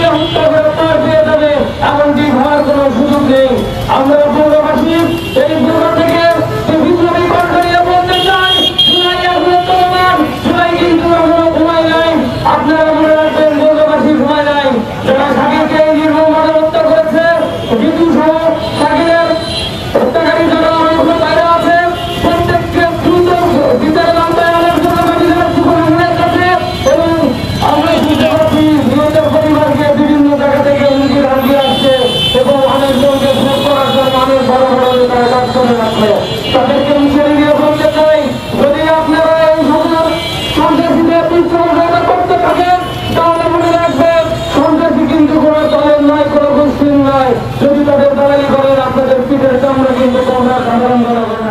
পুড়িয়ে হত্যা করে পার পেয়ে যাবে এমনটি হওয়ার কোনো সুযোগ নেই। আমরা পৌরবাসী এই পৌর থেকে বিপ্লবী কণ্ঠ নিয়ে বলতে চাই, জুলাই এখনো চলমান, জুলাই কিন্তু এখনো ঘুমায় নাই। আপনারা মনে রাখবেন পৌরবাসী ঘুমায় নাই। যারা শাকিলকে নির্মমভাবে হত্যা করেছে, জিতু সহ শাকিলের হত্যাকারী যারা অনেকগুলো বাইরে আছে, প্রত্যেককে দ্রুত বিচারের আওতায় আনার জন্য বাংলাদেশের সুপ্রিমের কাছে এবং আমরা বুঝতে পারছি নিহতের পরিবারকে বিভিন্ন জায়গা থেকে হুমকি ধামকি আসছে এবং অনেকজনকে ফোন করার জন্য অনেক বড় বড় নেতারা কাজ করে রাখছে। তাদেরকে মুখে নিয়ে বলতে চাই, যদি আপনারা এই সকল সন্ত্রাসীদের বিচ্ছিন্ন করতে থাকেন তাহলে মনে রাখবেন সন্ত্রাসী কিন্তু কোনো দলের নয়, কোনো গোষ্ঠীর নয়। যদি তাদের দালালি করেন আপনাদের পিঠের চামড়া কিন্তু তোমরা সাধারণ জনগণ